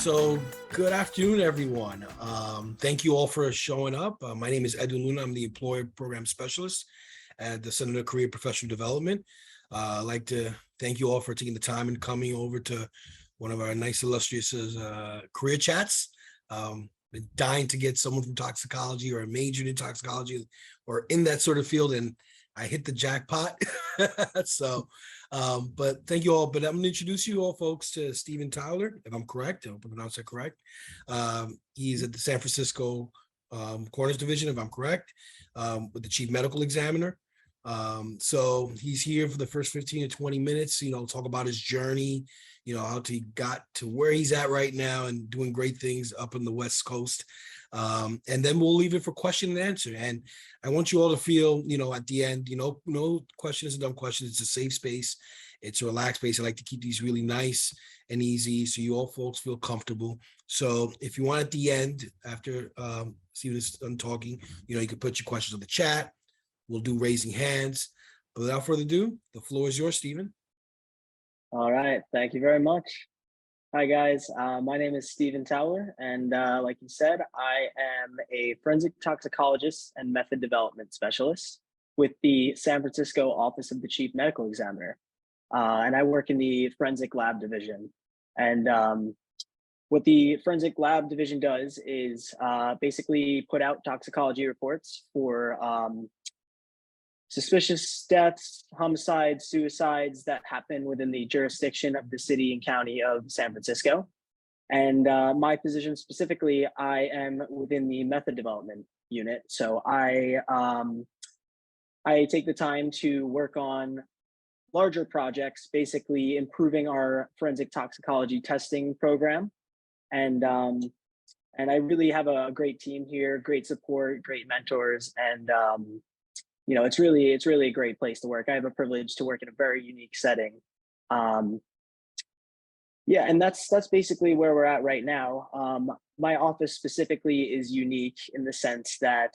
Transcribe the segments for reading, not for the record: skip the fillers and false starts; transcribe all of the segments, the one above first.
So good afternoon, everyone. Thank you all for showing up. My name is Edwin Luna. I'm the Employer Program Specialist at the Center for Career Professional Development. I'd like to thank you all for taking the time and coming over to one of our nice, illustrious career chats. Been dying to get someone from toxicology or a major in toxicology or in that sort of field, and I hit the jackpot. But thank you all. But I'm going to introduce you all, folks, to Stephen Towler, if I'm correct. I hope I pronounced that correct. He's at the San Francisco Corners Division, if I'm correct, with the Chief Medical Examiner. So he's here for the first 15 to 20 minutes, talk about his journey, how he got to where he's at right now and doing great things up in the West Coast. And then we'll leave it for question and answer. And I want you all to feel, at the end, no questions are dumb questions. It's a safe space. It's a relaxed space. I like to keep these really nice and easy so you all folks feel comfortable. So if you want at the end, after Stephen is done talking, you can put your questions in the chat. We'll do raising hands. But without further ado, the floor is yours, Stephen. All right. Thank you very much. Hi, guys. My name is Stephen Towler, and like you said, I am a forensic toxicologist and method development specialist with the San Francisco Office of the Chief Medical Examiner. And I work in the forensic lab division. And what the forensic lab division does is basically put out toxicology reports for suspicious deaths, homicides, suicides that happen within the jurisdiction of the city and county of San Francisco. And my position specifically, I am within the method development unit. So I take the time to work on larger projects, basically improving our forensic toxicology testing program. And I really have a great team here, great support, great mentors, and it's really a great place to work. I have a privilege to work in a very unique setting. And that's basically where we're at right now. My office specifically is unique in the sense that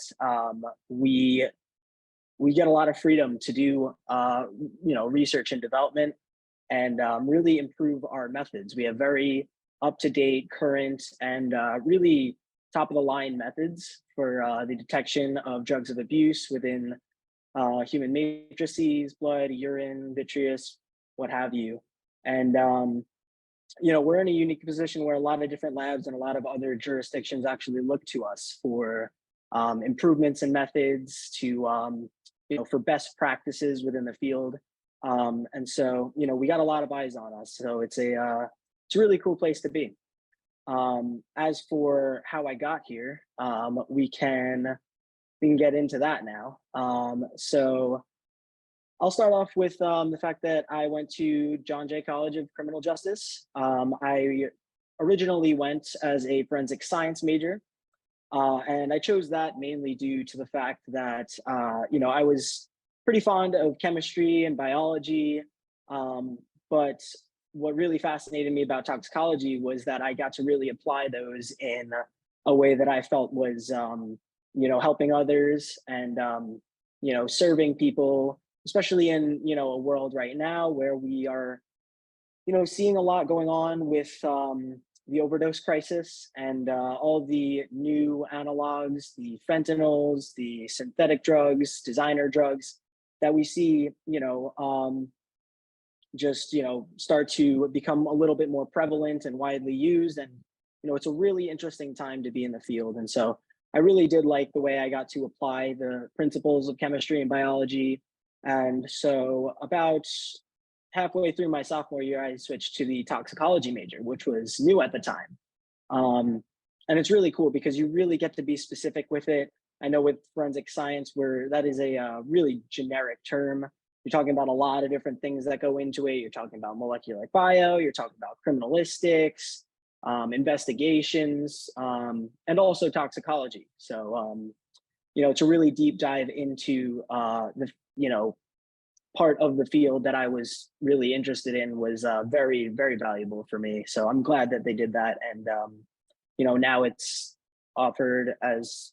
we get a lot of freedom to do research and development and really improve our methods. We have very up-to-date, current, and really top-of-the-line methods for the detection of drugs of abuse within human matrices, blood, urine, vitreous, what have you. And, we're in a unique position where a lot of different labs and a lot of other jurisdictions actually look to us for improvements in methods, to, for best practices within the field. And so, we got a lot of eyes on us. So it's a really cool place to be. As for how I got here, we can get into that now. So I'll start off with the fact that I went to Jay College of Criminal Justice. I originally went as a forensic science major, and I chose that mainly due to the fact that, I was pretty fond of chemistry and biology, but what really fascinated me about toxicology was that I got to really apply those in a way that I felt was helping others and, serving people, especially in, a world right now where we are, seeing a lot going on with the overdose crisis and all the new analogs, the fentanyls, the synthetic drugs, designer drugs that we see, start to become a little bit more prevalent and widely used. And, it's a really interesting time to be in the field. And so I really did like the way I got to apply the principles of chemistry and biology. And so about halfway through my sophomore year, I switched to the toxicology major, which was new at the time. And it's really cool because you really get to be specific with it. I know with forensic science, where that is a really generic term. You're talking about a lot of different things that go into it. You're talking about molecular bio, you're talking about criminalistics, investigations, and also toxicology. So, it's a really deep dive into the, part of the field that I was really interested in was very, very valuable for me. So I'm glad that they did that. And, now it's offered as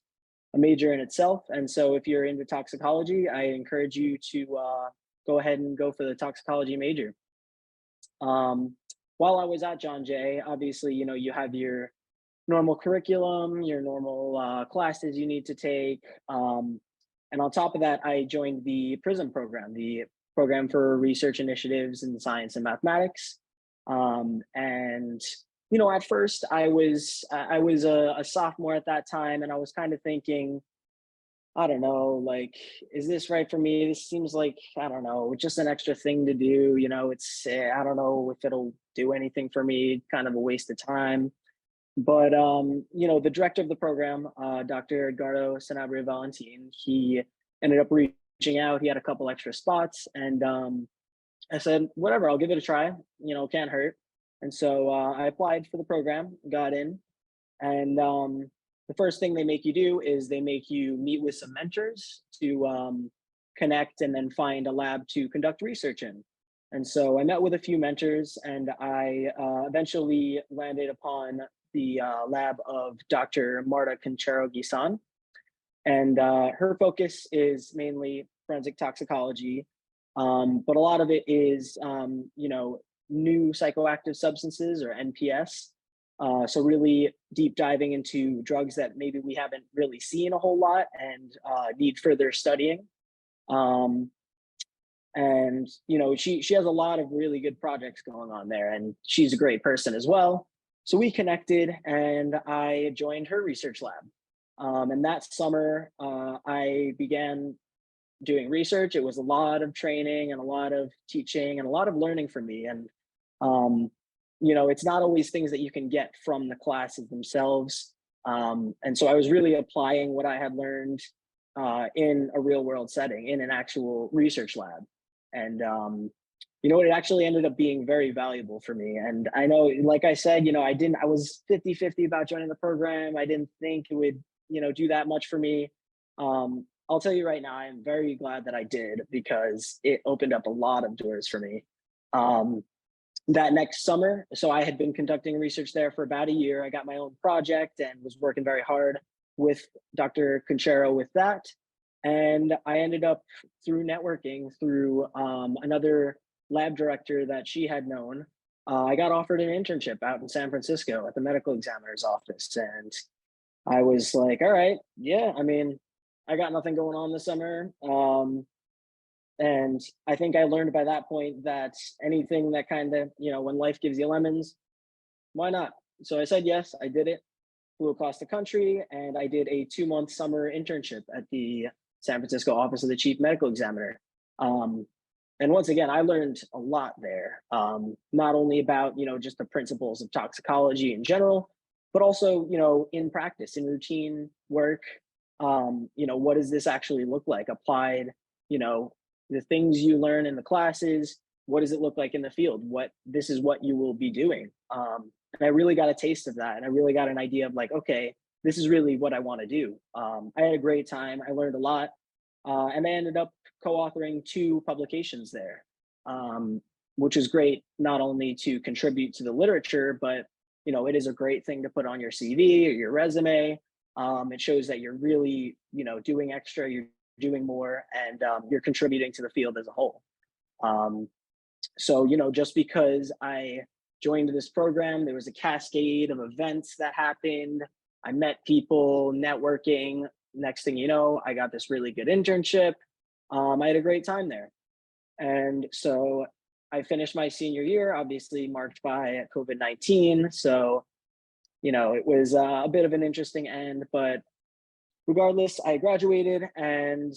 a major in itself. And so if you're into toxicology, I encourage you to go ahead and go for the toxicology major. while I was at John Jay, obviously, you have your normal curriculum, your normal classes you need to take. And on top of that, I joined the PRISM program, the program for research initiatives in science and mathematics. And at first I was a sophomore at that time, and I was kind of thinking, I don't know, like, is this right for me? This seems like, I don't know, just an extra thing to do. I don't know if it'll do anything for me, kind of a waste of time. But the director of the program, Dr. Edgardo Sanabria Valentin, he ended up reaching out. He had a couple extra spots, and I said, whatever, I'll give it a try. Can't hurt. And so I applied for the program, got in, and the first thing they make you do is they make you meet with some mentors to connect and then find a lab to conduct research in. And so I met with a few mentors, and I eventually landed upon the lab of Dr. Marta Conchero-Gisan. And her focus is mainly forensic toxicology, but a lot of it is, new psychoactive substances, or NPS. So really deep diving into drugs that maybe we haven't really seen a whole lot and need further studying. And she has a lot of really good projects going on there, and she's a great person as well. So we connected, and I joined her research lab. And that summer, I began doing research. It was a lot of training and a lot of teaching and a lot of learning for me. And it's not always things that you can get from the classes themselves. And so I was really applying what I had learned in a real world setting, in an actual research lab. And it actually ended up being very valuable for me. And I know, like I said, I was 50-50 about joining the program. I didn't think it would, do that much for me. I'll tell you right now, I am very glad that I did, because it opened up a lot of doors for me. That next summer, so I had been conducting research there for about a year. I got my own project and was working very hard with Dr. Conchero with that. And I ended up, through networking, through another lab director that she had known, I got offered an internship out in San Francisco at the medical examiner's office. And I was like, all right, yeah, I mean, I got nothing going on this summer. And I think I learned by that point that anything that kind of, when life gives you lemons, why not? So I said yes, I did it, flew across the country, and I did a 2-month summer internship at the San Francisco office of the chief medical examiner. And once again, I learned a lot there, not only about, just the principles of toxicology in general, but also, in practice, in routine work, what does this actually look like applied, the things you learn in the classes, what does it look like in the field? This is what you will be doing. And I really got a taste of that. And I really got an idea of like, okay, this is really what I want to do. I had a great time. I learned a lot. And I ended up co-authoring 2 publications there, which is great, not only to contribute to the literature, but, it is a great thing to put on your CV or your resume. It shows that you're really, doing extra, you're doing more, and you're contributing to the field as a whole. So, just because I joined this program, there was a cascade of events that happened. I met people, networking. Next thing you know, I got this really good internship. I had a great time there. And so I finished my senior year, obviously marked by COVID-19. So, it was a bit of an interesting end, but regardless, I graduated, and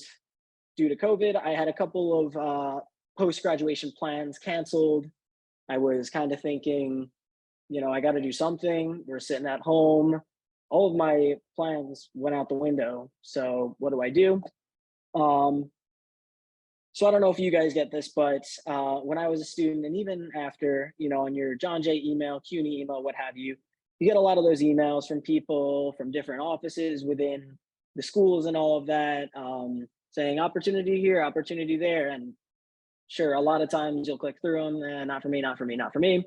due to COVID, I had a couple of post-graduation plans canceled. I was kind of thinking, I got to do something. We're sitting at home. All of my plans went out the window. So what do? So I don't know if you guys get this, but when I was a student, and even after, on your John Jay email, CUNY email, what have you, you get a lot of those emails from people from different offices within the schools and all of that, saying opportunity here, opportunity there. And sure, a lot of times you'll click through them, not for me, not for me, not for me.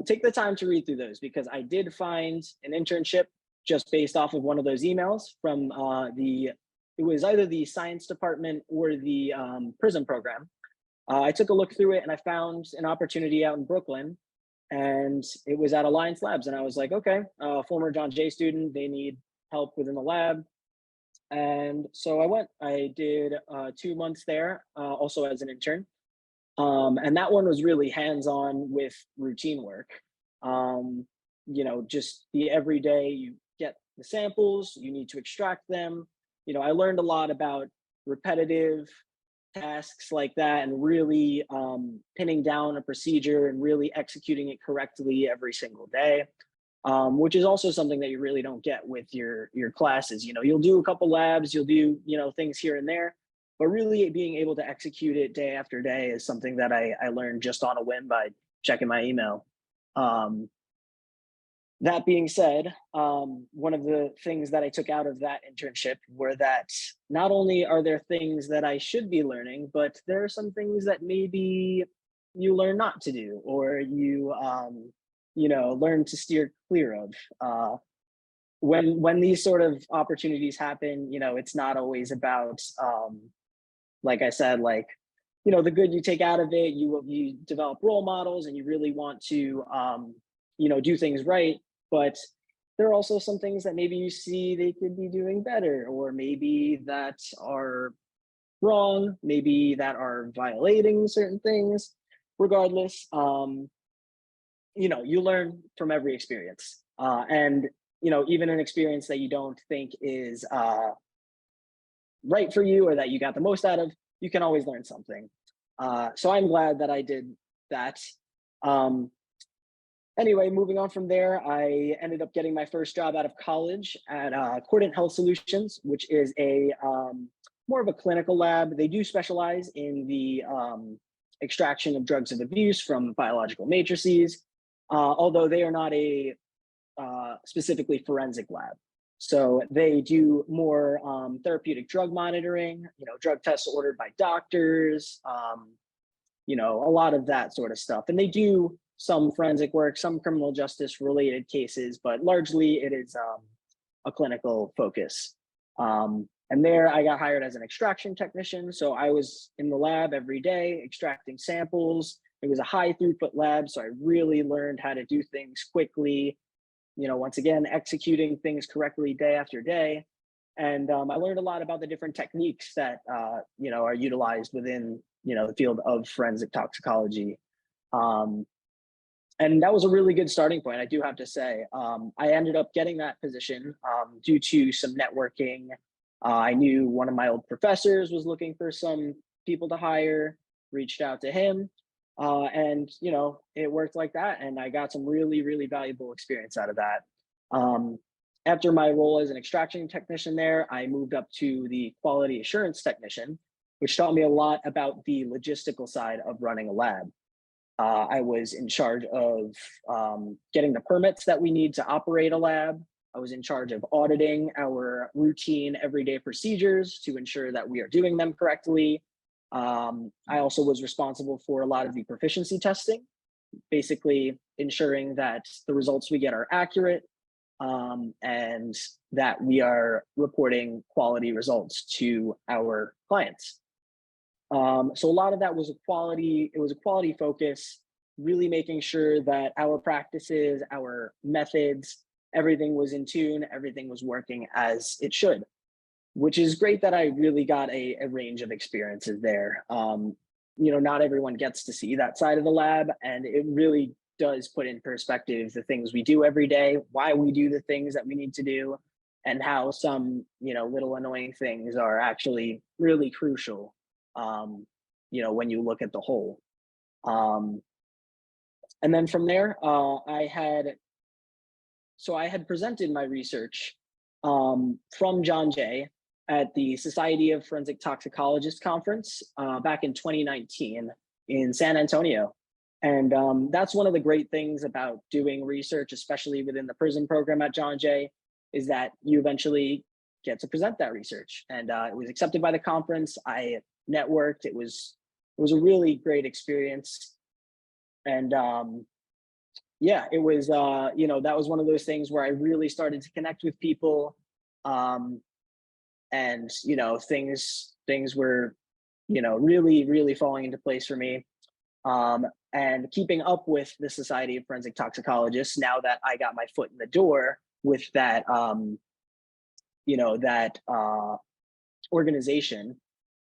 Take the time to read through those, because I did find an internship just based off of one of those emails from it was either the science department or the PRISM program. I took a look through it, and I found an opportunity out in Brooklyn and it was at Alliance Labs. And I was like, okay, former John Jay student, they need help within the lab. And so I did 2 months there, also as an intern. And that one was really hands-on with routine work. Just the everyday, you get the samples, you need to extract them. I learned a lot about repetitive tasks like that, and really pinning down a procedure and really executing it correctly every single day, which is also something that you really don't get with your classes. You'll do a couple labs, you'll do things here and there, but really being able to execute it day after day is something that I learned just on a whim by checking my email. That being said, one of the things that I took out of that internship were that not only are there things that I should be learning, but there are some things that maybe you learn not to do, or you learn to steer clear of. When these sort of opportunities happen, it's not always about, like I said, the good you take out of it. You develop role models, and you really want to do things right. But there are also some things that maybe you see they could be doing better, or maybe that are wrong, maybe that are violating certain things. Regardless, you learn from every experience, and even an experience that you don't think is right for you, or that you got the most out of, you can always learn something. So I'm glad that I did that. Anyway, moving on from there, I ended up getting my first job out of college at Cordant Health Solutions, which is a more of a clinical lab. They do specialize in the extraction of drugs of abuse from biological matrices, although they are not a specifically forensic lab. So they do more therapeutic drug monitoring, drug tests ordered by doctors, a lot of that sort of stuff. And they do some forensic work, some criminal justice related cases, but largely it is a clinical focus. And there I got hired as an extraction technician. So I was in the lab every day extracting samples. It was a high throughput lab, so I really learned how to do things quickly, once again, executing things correctly day after day. And I learned a lot about the different techniques that, are utilized within, the field of forensic toxicology. And that was a really good starting point, I do have to say. I ended up getting that position due to some networking. I knew one of my old professors was looking for some people to hire, reached out to him, and it worked like that. And I got some really, really valuable experience out of that. After my role as an extraction technician there, I moved up to the quality assurance technician, which taught me a lot about the logistical side of running a lab. I was in charge of getting the permits that we need to operate a lab. I was in charge of auditing our routine everyday procedures to ensure that we are doing them correctly. I also was responsible for a lot of the proficiency testing, basically ensuring that the results we get are accurate, and that we are reporting quality results to our clients. So a lot of that was a quality focus, really making sure that our practices, our methods, everything was in tune, everything was working as it should, which is great that I really got a range of experiences there. Not everyone gets to see that side of the lab, and it really does put in perspective the things we do every day, why we do the things that we need to do, and how some, little annoying things are actually really crucial, when you look at the whole. And then from there, I had presented my research from John Jay at the Society of Forensic Toxicologists conference back in 2019 in San Antonio. And that's one of the great things about doing research, especially within the prison program at John Jay, is that you eventually get to present that research. And it was accepted by the conference. I networked. It was a really great experience. And it was, that was one of those things where I really started to connect with people. And, things were, really, really falling into place for me. and keeping up with the Society of Forensic Toxicologists, now that I got my foot in the door with that, organization,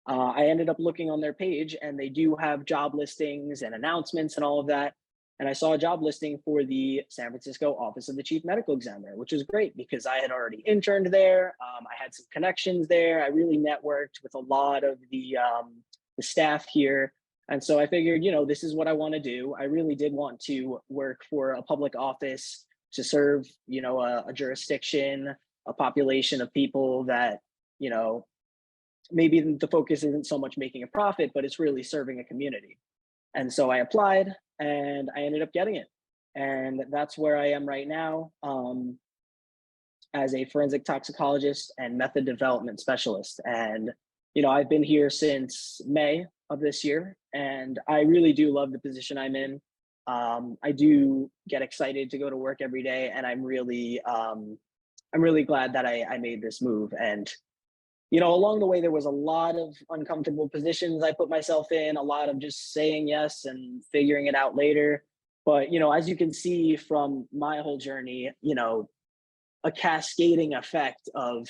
I ended up looking on their page, and they do have job listings and announcements and all of that. And I saw a job listing for the San Francisco Office of the Chief Medical Examiner, which is great because I had already interned there. I had some connections there. I really networked with a lot of the staff here. And so I figured, this is what I want to do. I really did want to work for a public office to serve, a jurisdiction, a population of people that, maybe the focus isn't so much making a profit, but it's really serving a community. And so I applied and I ended up getting it. And that's where I am right now, as a forensic toxicologist and method development specialist. And, I've been here since May of this year, and I really do love the position I'm in. I do get excited to go to work every day, and I'm really glad that I made this move. And along the way, there was a lot of uncomfortable positions I put myself in, a lot of just saying yes and figuring it out later. But, as you can see from my whole journey, a cascading effect of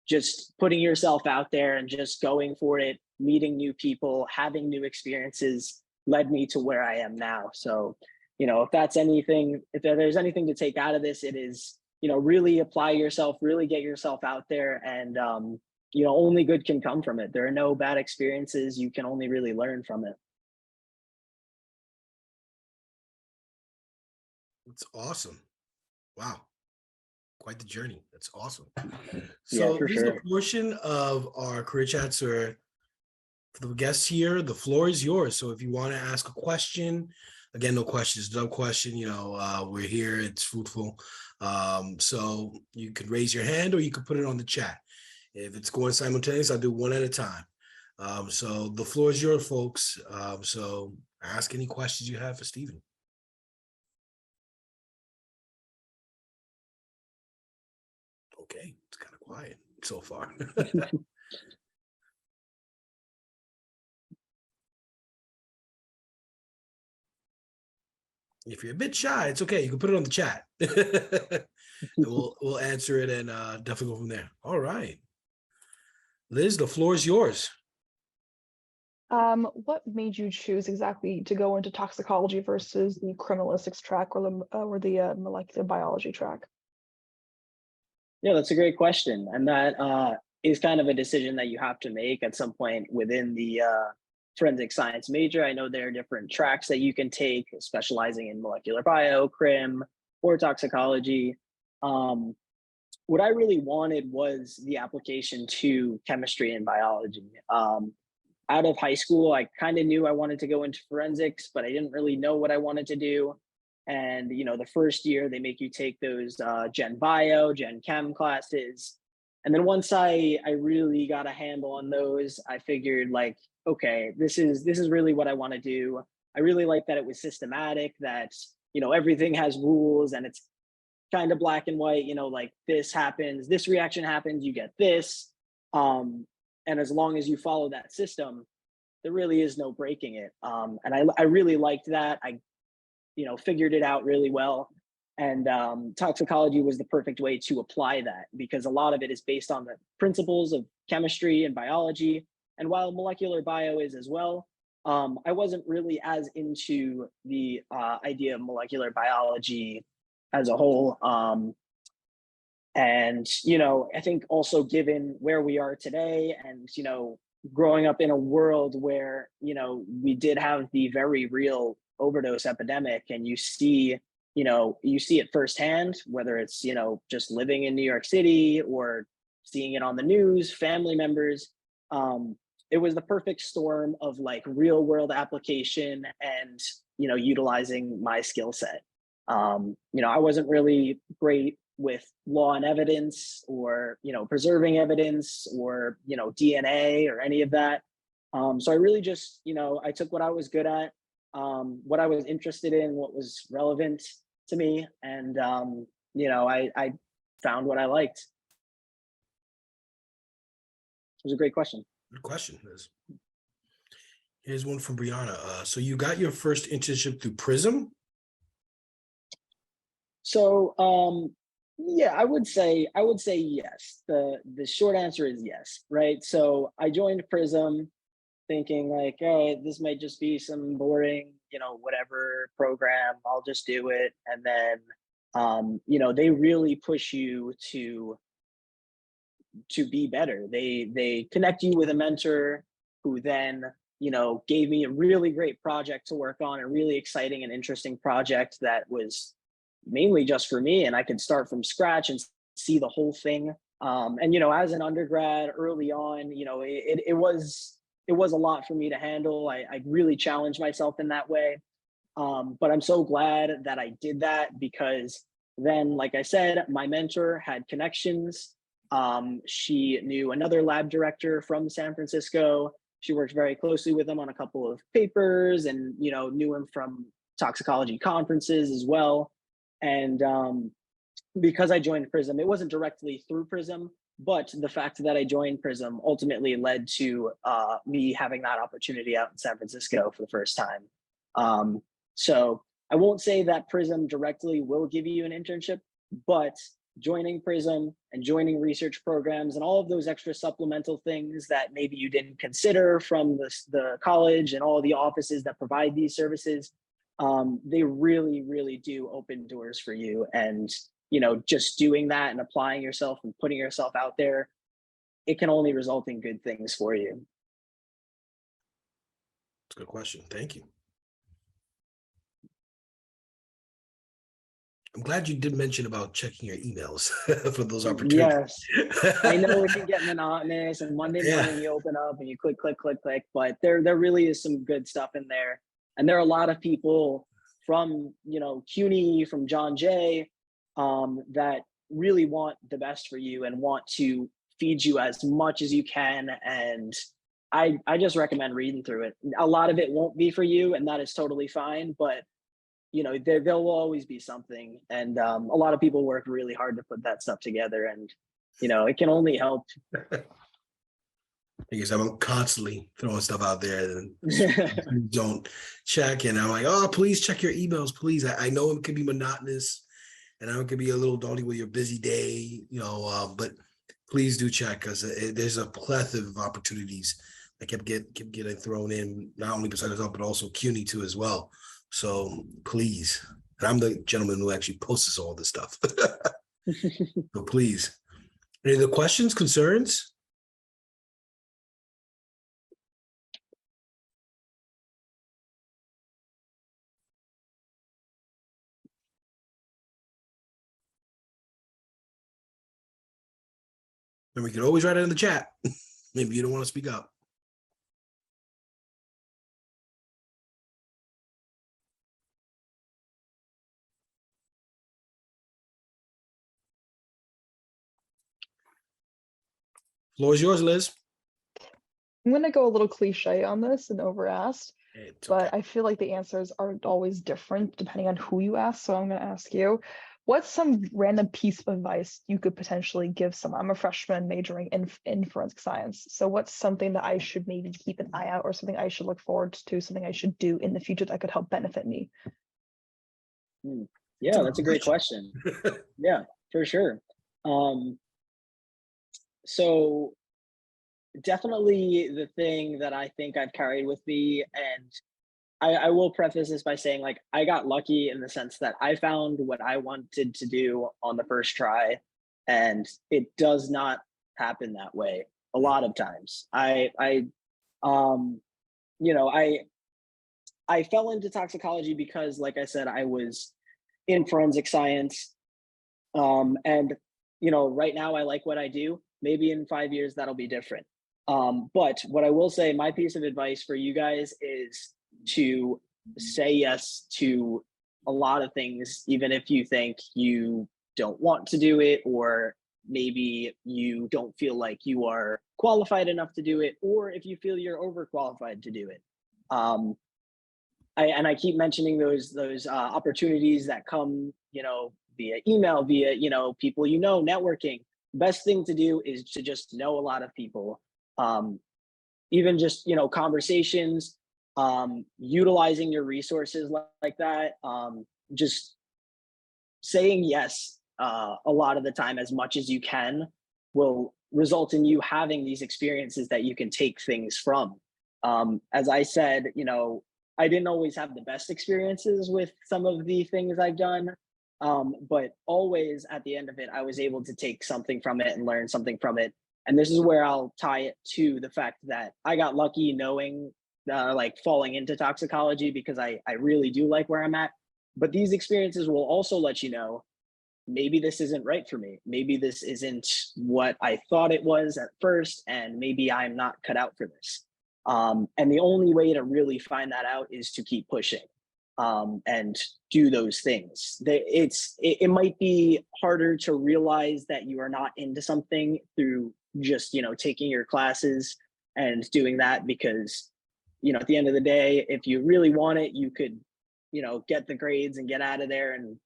just putting yourself out there and just going for it, meeting new people, having new experiences led me to where I am now. So, if there's anything to take out of this, it is, really apply yourself, really get yourself out there, and, only good can come from it. There are no bad experiences. You can only really learn from it. That's awesome. Wow. Quite the journey. That's awesome. Yeah, So for this is a sure. portion of our career chats, or for the guests here, the floor is yours. So if you want to ask a question, again, no questions, no question, we're here, it's fruitful. So you could raise your hand or you could put it on the chat. If it's going simultaneous, I'll do one at a time. So the floor is yours, folks. So ask any questions you have for Stephen. Okay, it's kind of quiet so far. If you're a bit shy, it's okay. You can put it on the chat. And we'll answer it and definitely go from there. All right. Liz, the floor is yours. What made you choose exactly to go into toxicology versus the criminalistics track or the molecular biology track? Yeah, that's a great question. And that is kind of a decision that you have to make at some point within the forensic science major. I know there are different tracks that you can take, specializing in molecular bio, crim, or toxicology. What I really wanted was the application to chemistry and biology. Out of high school, I kind of knew I wanted to go into forensics, but I didn't really know what I wanted to do. And, the first year they make you take those gen bio, gen chem classes. And then once I really got a handle on those, I figured like, okay, this is really what I want to do. I really like that it was systematic, that, everything has rules and it's kind of black and white, like this happens, this reaction happens, you get this. And as long as you follow that system, there really is no breaking it. And I really liked that. I figured it out really well. And toxicology was the perfect way to apply that, because a lot of it is based on the principles of chemistry and biology. And while molecular bio is as well, I wasn't really as into the idea of molecular biology as a whole. And, I think also given where we are today and, growing up in a world where, we did have the very real overdose epidemic, and you see it firsthand, whether it's, just living in New York City or seeing it on the news, family members. It was the perfect storm of like real world application and, utilizing my skill set. I wasn't really great with law and evidence or, preserving evidence or, DNA or any of that. So I really just, I took what I was good at, what I was interested in, what was relevant to me. And, I found what I liked. It was a great question. Good question, Liz. Here's one from Brianna. So you got your first internship through Prism? So yeah, I would say yes. The short answer is yes, right? So I joined Prism thinking like, oh, this might just be some boring, whatever program. I'll just do it. And then they really push you to be better. They connect you with a mentor who then gave me a really great project to work on, a really exciting and interesting project that was mainly just for me, and I could start from scratch and see the whole thing. And as an undergrad early on, it was a lot for me to handle. I really challenged myself in that way. But I'm so glad that I did that, because then, like I said, my mentor had connections. She knew another lab director from San Francisco. She worked very closely with him on a couple of papers, and knew him from toxicology conferences as well. And because I joined Prism, it wasn't directly through Prism, but the fact that I joined Prism ultimately led to me having that opportunity out in San Francisco for the first time. So I won't say that Prism directly will give you an internship, but joining Prism and joining research programs and all of those extra supplemental things that maybe you didn't consider from the college and all the offices that provide these services, they really, really do open doors for you. And, just doing that and applying yourself and putting yourself out there, it can only result in good things for you. That's a good question. Thank you. I'm glad you did mention about checking your emails for those opportunities. Yes, I know it can get monotonous, and Monday morning you open up and you click, click, click, click, but there really is some good stuff in there. And there are a lot of people from, CUNY, from John Jay, that really want the best for you and want to feed you as much as you can. And I just recommend reading through it. A lot of it won't be for you, and that is totally fine, but there will always be something. And a lot of people work really hard to put that stuff together, and it can only help. Because I'm constantly throwing stuff out there and don't check, and I'm like, oh, please check your emails, please. I know it can be monotonous, and I know it can be a little daunting with your busy day, but please do check, because there's a plethora of opportunities that kept getting thrown in, not only besides us, but also CUNY too as well. So please, and I'm the gentleman who actually posts all this stuff. So please, any other questions, concerns? And we can always write it in the chat. Maybe you don't want to speak up. Floor is yours, Liz. I'm going to go a little cliche on this and over asked, but Okay. I feel like the answers aren't always different depending on who you ask. So I'm going to ask you, what's some random piece of advice you could potentially give someone? I'm a freshman majoring in forensic science. So what's something that I should maybe keep an eye out, or something I should look forward to, something I should do in the future that could help benefit me? Yeah, that's a great question. Yeah, for sure. So definitely the thing that I think I've carried with me, and I will preface this by saying, like, I got lucky in the sense that I found what I wanted to do on the first try, and it does not happen that way a lot of times. Um, you know, I fell into toxicology because, like I said, I was in forensic science. And right now I like what I do. Maybe in 5 years that'll be different. But what I will say, my piece of advice for you guys is to say yes to a lot of things, even if you think you don't want to do it, or maybe you don't feel like you are qualified enough to do it, or if you feel you're overqualified to do it. I keep mentioning those opportunities that come, via email, via people, networking. Best thing to do is to just know a lot of people. Even just conversations, utilizing your resources like that, just saying yes a lot of the time as much as you can will result in you having these experiences that you can take things from. As I said, I didn't always have the best experiences with some of the things I've done, but always at the end of it, I was able to take something from it and learn something from it. And this is where I'll tie it to the fact that I got lucky knowing, like falling into toxicology, because I really do like where I'm at. But these experiences will also let you know, maybe this isn't right for me. Maybe this isn't what I thought it was at first, and maybe I'm not cut out for this. And the only way to really find that out is to keep pushing and do those things. It might be harder to realize that you are not into something through just taking your classes and doing that, because at the end of the day, if you really want it, you could get the grades and get out of there, and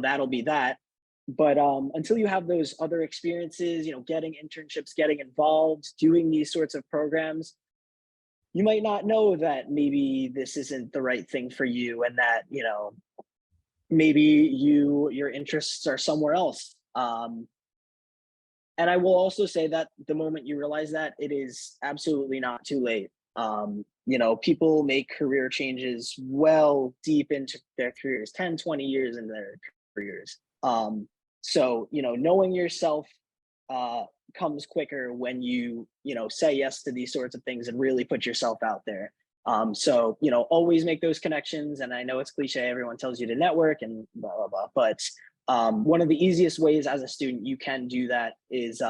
that'll be that. But until you have those other experiences, getting internships, getting involved, doing these sorts of programs, you might not know that maybe this isn't the right thing for you, and that maybe your interests are somewhere else. And I will also say that the moment you realize that, it is absolutely not too late. People make career changes well deep into their careers, 10, 20 years into their careers. So knowing yourself comes quicker when you say yes to these sorts of things and really put yourself out there. So always make those connections. And I know it's cliche, everyone tells you to network and blah blah blah, but one of the easiest ways as a student you can do that is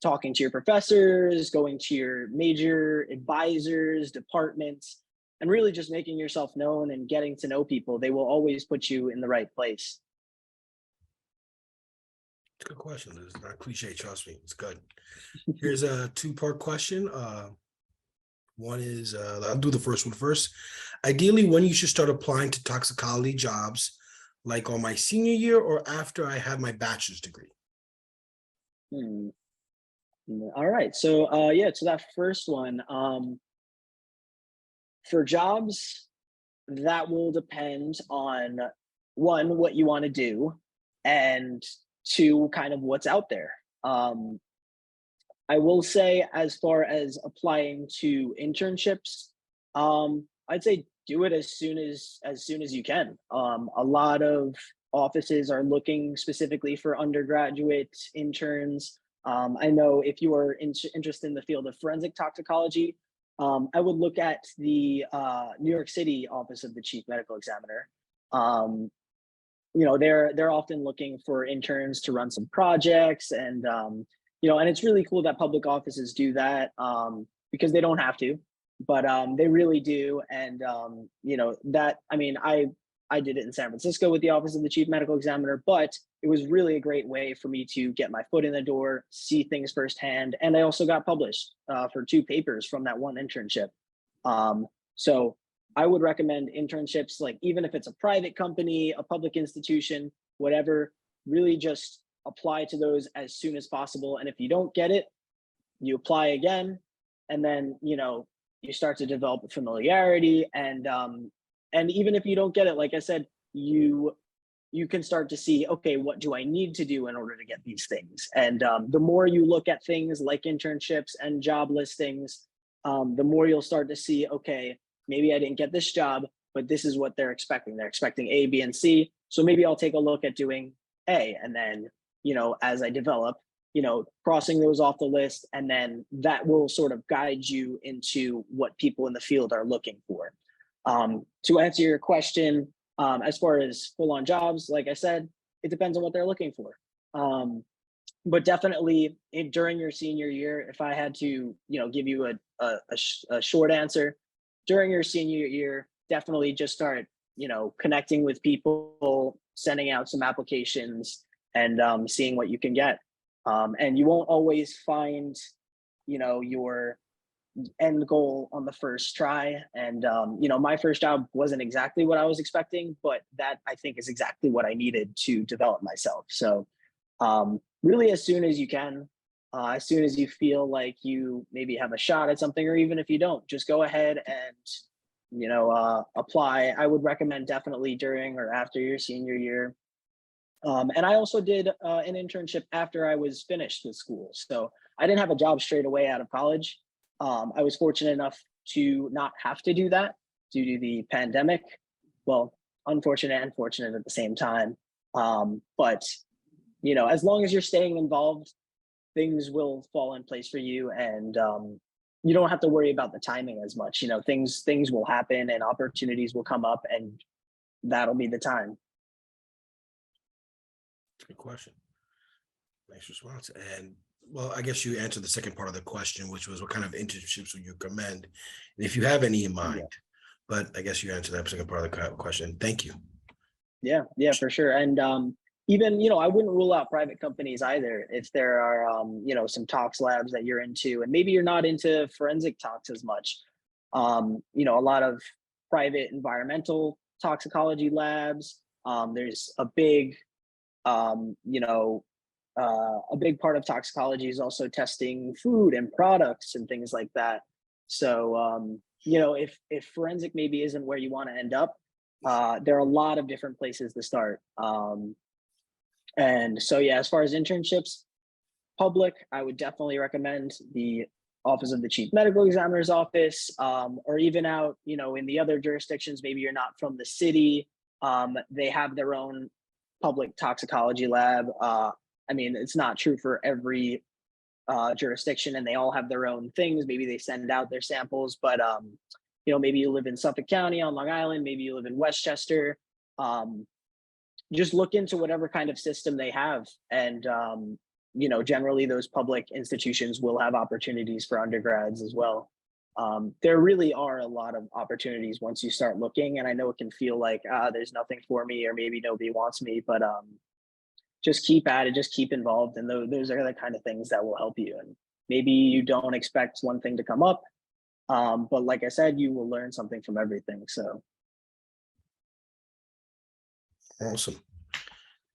talking to your professors, going to your major advisors, departments, and really just making yourself known and getting to know people. They will always put you in the right place. Good question. It's not cliche, trust me. It's good. Here's a two-part question. One is, I'll do the first one first. Ideally, when you should start applying to toxicology jobs, like on my senior year or after I have my bachelor's degree? All right. So so that first one, for jobs, that will depend on, one, what you want to do, and two, kind of what's out there. I will say, as far as applying to internships, I'd say do it as soon as you can. A lot of offices are looking specifically for undergraduate interns. I know if you are interested in the field of forensic toxicology, I would look at the New York City office of the chief medical examiner. They're often looking for interns to run some projects, and and it's really cool that public offices do that, because they don't have to, but they really do. And I did it in San Francisco with the office of the chief medical examiner, but it was really a great way for me to get my foot in the door, see things firsthand, and I also got published for 2 papers from that one internship. So I would recommend internships, like even if it's a private company, a public institution, whatever, really just apply to those as soon as possible. And if you don't get it, you apply again, and then you start to develop a familiarity. And even if you don't get it, like I said, you can start to see, okay, what do I need to do in order to get these things? And the more you look at things like internships and job listings, the more you'll start to see, okay, maybe I didn't get this job, but this is what they're expecting. They're expecting A, B, and C. So maybe I'll take a look at doing A, and then as I develop, crossing those off the list, and then that will sort of guide you into what people in the field are looking for. To answer your question, as far as full-on jobs, like I said, it depends on what they're looking for. But definitely during your senior year, if I had to, give you a short answer, during your senior year, definitely just start, connecting with people, sending out some applications, and seeing what you can get. And you won't always find, your end goal on the first try. And my first job wasn't exactly what I was expecting, but that, I think, is exactly what I needed to develop myself. So really, as soon as you can, As soon as you feel like you maybe have a shot at something, or even if you don't, just go ahead and, apply. I would recommend definitely during or after your senior year. And I also did an internship after I was finished with school. So I didn't have a job straight away out of college. I was fortunate enough to not have to do that due to the pandemic. Well, unfortunate and fortunate at the same time. But as long as you're staying involved, things will fall in place for you, and you don't have to worry about the timing as much. Things will happen and opportunities will come up, and that'll be the time. Good question. Nice response. And well, I guess you answered the second part of the question, which was what kind of internships would you recommend, and if you have any in mind. Yeah. But I guess you answered that second part of the question. Thank you. Yeah, for sure. And even, I wouldn't rule out private companies either if there are, some tox labs that you're into, and maybe you're not into forensic tox as much. A lot of private environmental toxicology labs. There's a big, a big part of toxicology is also testing food and products and things like that. So, if forensic maybe isn't where you want to end up, there are a lot of different places to start. And so, yeah, as far as internships, public, I would definitely recommend the Office of the Chief Medical Examiner's office, or even out, in the other jurisdictions, maybe you're not from the city. They have their own public toxicology lab. It's not true for every jurisdiction, and they all have their own things. Maybe they send out their samples, but maybe you live in Suffolk County on Long Island, maybe you live in Westchester. Just look into whatever kind of system they have, and generally those public institutions will have opportunities for undergrads as well. There really are a lot of opportunities once you start looking, and I know it can feel like there's nothing for me, or maybe nobody wants me, but just keep at it, just keep involved, and those are the kind of things that will help you. And maybe you don't expect one thing to come up, but like I said, you will learn something from everything. So Awesome.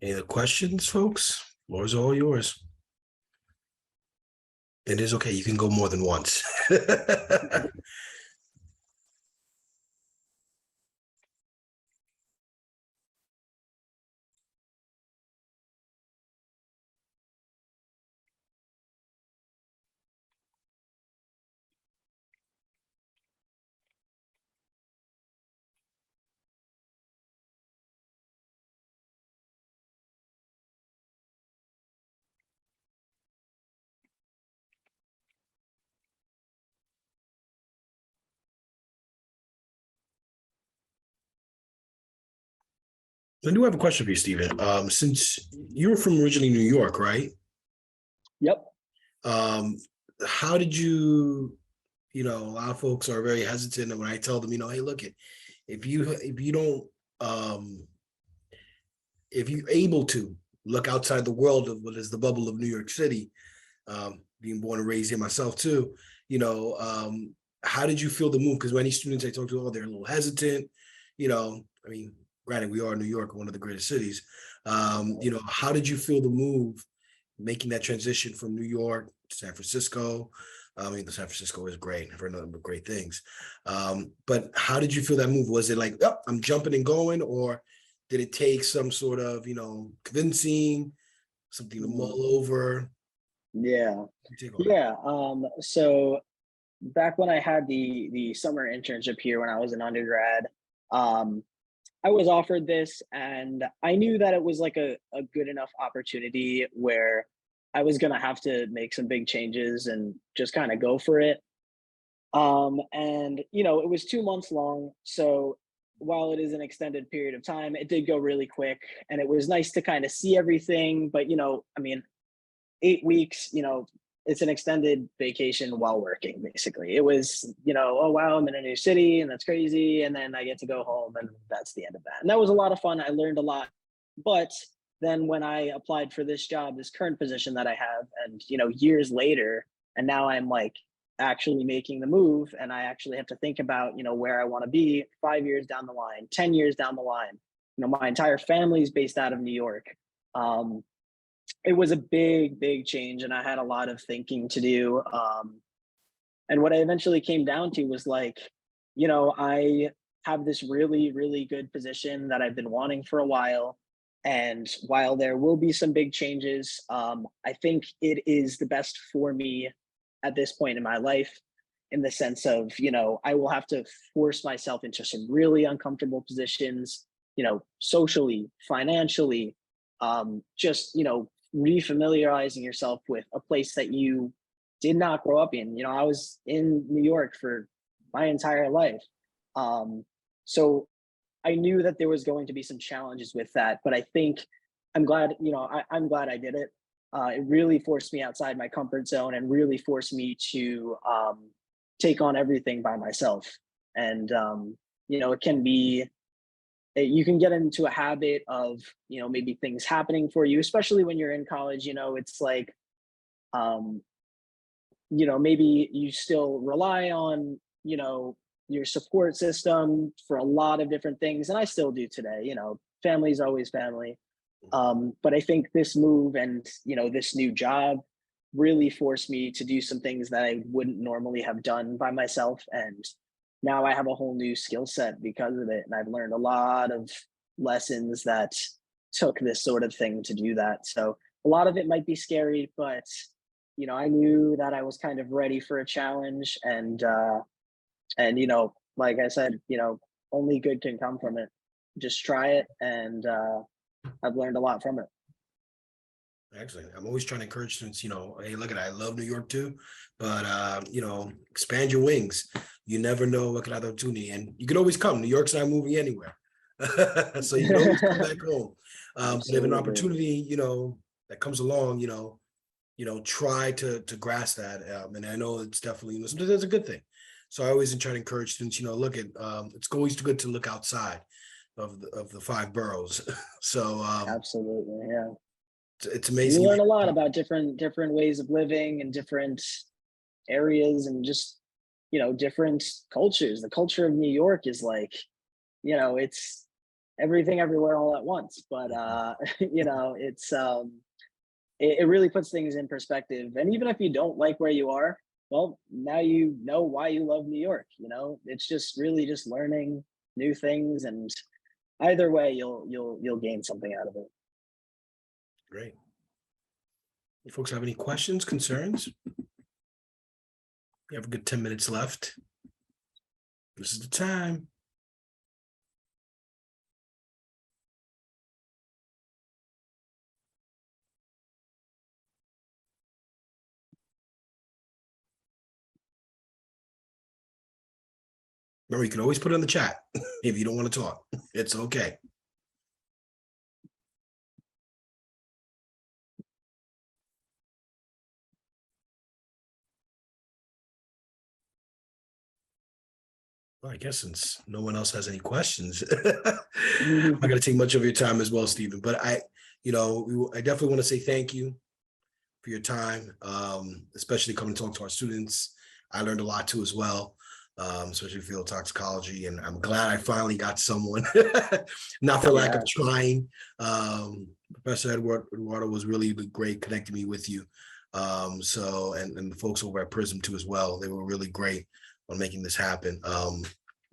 Any other questions, folks? Floor is all yours. It is okay. You can go more than once. I do have a question for you, Stephen. Since you're from originally New York, right? yep. How did you, a lot of folks are very hesitant when I tell them, hey, look, if you don't, if you're able to look outside the world of what is the bubble of New York City, being born and raised here myself too, how did you feel the move? Because many students I talk to, they're a little hesitant, granted, we are New York, one of the greatest cities. How did you feel the move, making that transition from New York to San Francisco? The San Francisco is great. I've heard nothing but great things. But how did you feel that move? Was it like, oh, I'm jumping and going, or did it take some sort of, convincing, something to mull over? Yeah. So back when I had the summer internship here when I was an undergrad, I was offered this, and I knew that it was like a good enough opportunity where I was going to have to make some big changes and just kind of go for it. And, it was 2 months long. So while it is an extended period of time, it did go really quick, and it was nice to kind of see everything. But, 8 weeks, it's an extended vacation while working, basically. It was, oh, wow, I'm in a new city and that's crazy. And then I get to go home, and that's the end of that. And that was a lot of fun. I learned a lot. But then when I applied for this job, this current position that I have, and, years later, and now I'm like actually making the move, and I actually have to think about, where I want to be 5 years down the line, 10 years down the line. My entire family is based out of New York. it was a big change, and I had a lot of thinking to do. And what I eventually came down to was like, I have this really good position that I've been wanting for a while. And while there will be some big changes, I think it is the best for me at this point in my life, in the sense of, I will have to force myself into some really uncomfortable positions, socially, financially, just, refamiliarizing yourself with a place that you did not grow up in. I was in New York for my entire life. So I knew that there was going to be some challenges with that, but I think I'm glad, I'm glad I did it. It really forced me outside my comfort zone and really forced me to take on everything by myself. And, it can be, you can get into a habit of, maybe things happening for you, especially when you're in college. It's like, maybe you still rely on, your support system for a lot of different things. And I still do today, family is always family. But I think this move and, this new job really forced me to do some things that I wouldn't normally have done by myself. And now I have a whole new skill set because of it. And I've learned a lot of lessons that took this sort of thing to do that. So a lot of it might be scary, but, I knew that I was kind of ready for a challenge. And, like I said, only good can come from it. Just try it. And I've learned a lot from it. Excellent. I'm always trying to encourage students, hey, look at it. I love New York too, but, expand your wings. You never know what kind of opportunity, and you can always come. New York's not moving anywhere. So you can always come back home. But if an opportunity, that comes along, try to grasp that. And I know it's definitely, sometimes that's a good thing. So I always try to encourage students, look at, it's always good to look outside of the 5 boroughs. So Absolutely. Yeah. It's amazing. You learn a lot about different ways of living and different areas and just, different cultures. The culture of New York is like, it's everything everywhere all at once. But it's it really puts things in perspective. And even if you don't like where you are, well, now you know why you love New York. It's just really just learning new things, and either way, you'll gain something out of it. Great. You folks have any questions, concerns? We have a good 10 minutes left. This is the time. Remember, you can always put it in the chat if you don't want to talk. It's okay. Well, I guess since no one else has any questions, I'm not going to take much of your time as well, Stephen. But I definitely want to say thank you for your time, especially coming to talk to our students. I learned a lot too as well, especially field toxicology, and I'm glad I finally got someone, not for lack of trying. Professor Eduardo was really great connecting me with you. And the folks over at Prism too as well. They were really great on making this happen.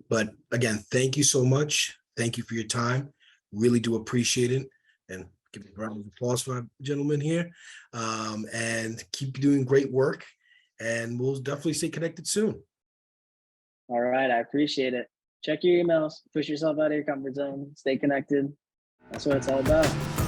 But again, thank you so much. Thank you for your time. Really do appreciate it. And give a round of applause for our gentleman here. And keep doing great work. And we'll definitely stay connected soon. All right. I appreciate it. Check your emails, push yourself out of your comfort zone, stay connected. That's what it's all about.